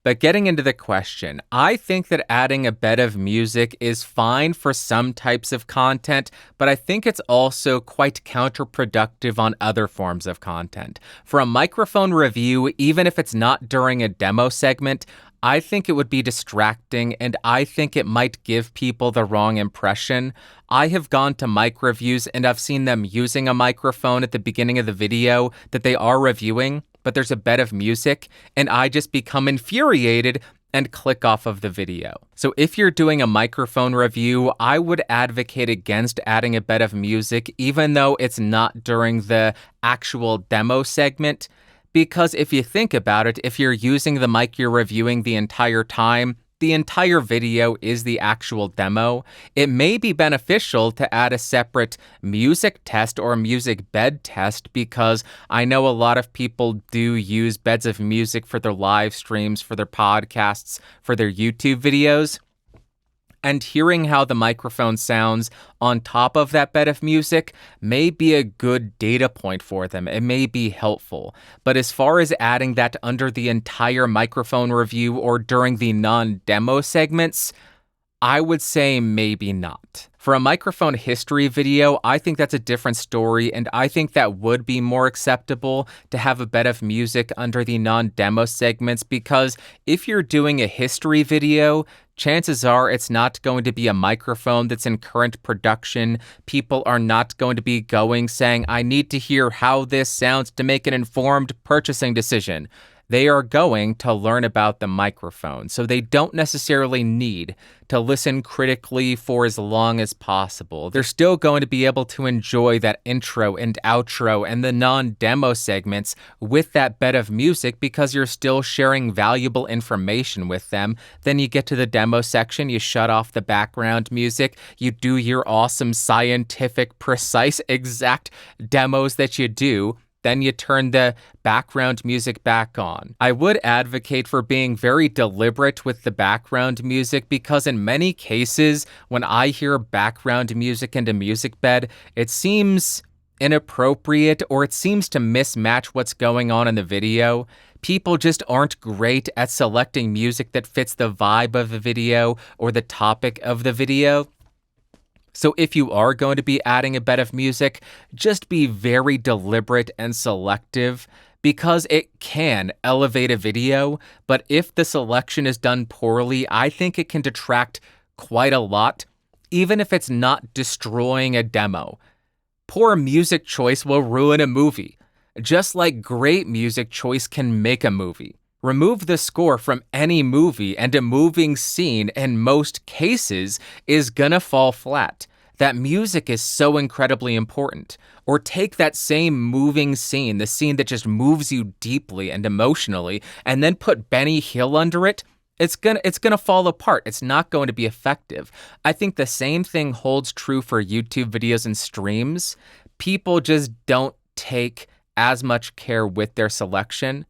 But getting into the question, I think that adding a bed of music is fine for some types of content, but I think it's also quite counterproductive on other forms of content. For a microphone review, even if it's not during a demo segment, I think it would be distracting and I think it might give people the wrong impression. I have gone to mic reviews and I've seen them using a microphone at the beginning of the video that they are reviewing, but there's a bed of music, and I just become infuriated and click off of the video. So if you're doing a microphone review, I would advocate against adding a bed of music, even though it's not during the actual demo segment. Because if you think about it, if you're using the mic you're reviewing the entire video is the actual demo. It may be beneficial to add a separate music test or music bed test because I know a lot of people do use beds of music for their live streams, for their podcasts, for their YouTube videos. And hearing how the microphone sounds on top of that bed of music may be a good data point for them. It may be helpful. But as far as adding that under the entire microphone review or during the non-demo segments, I would say maybe not. For a microphone history video, I think that's a different story, and I think that would be more acceptable to have a bed of music under the non-demo segments because if you're doing a history video, chances are it's not going to be a microphone that's in current production. People are not going to be saying, I need to hear how this sounds to make an informed purchasing decision. They are going to learn about the microphone, so they don't necessarily need to listen critically for as long as possible. They're still going to be able to enjoy that intro and outro and the non-demo segments with that bed of music because you're still sharing valuable information with them. Then you get to the demo section, you shut off the background music, you do your awesome scientific, precise, exact demos that you do. Then you turn the background music back on. I would advocate for being very deliberate with the background music because in many cases, when I hear background music in a music bed, it seems inappropriate or it seems to mismatch what's going on in the video. People just aren't great at selecting music that fits the vibe of the video or the topic of the video. So if you are going to be adding a bed of music, just be very deliberate and selective because it can elevate a video, but if the selection is done poorly, I think it can detract quite a lot, even if it's not destroying a demo. Poor music choice will ruin a movie, just like great music choice can make a movie. Remove the score from any movie and a moving scene in most cases is gonna fall flat. That music is so incredibly important. Or take that same moving scene, the scene that just moves you deeply and emotionally, and then put Benny Hill under it. It's gonna fall apart. It's not going to be effective. I think the same thing holds true for YouTube videos and streams. People just don't take as much care with their selection.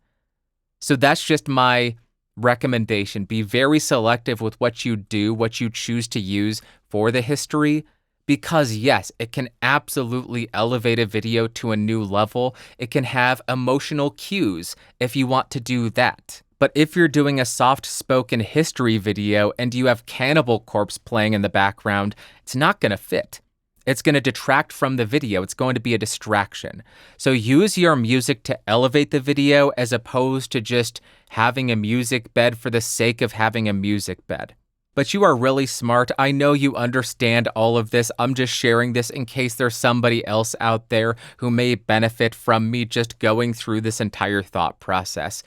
So that's just my recommendation. Be very selective with what you do, what you choose to use for the history, because yes, it can absolutely elevate a video to a new level. It can have emotional cues if you want to do that. But if you're doing a soft-spoken history video and you have Cannibal Corpse playing in the background, it's not going to fit. It's going to detract from the video. It's going to be a distraction. So use your music to elevate the video as opposed to just having a music bed for the sake of having a music bed. But you are really smart. I know you understand all of this. I'm just sharing this in case there's somebody else out there who may benefit from me just going through this entire thought process.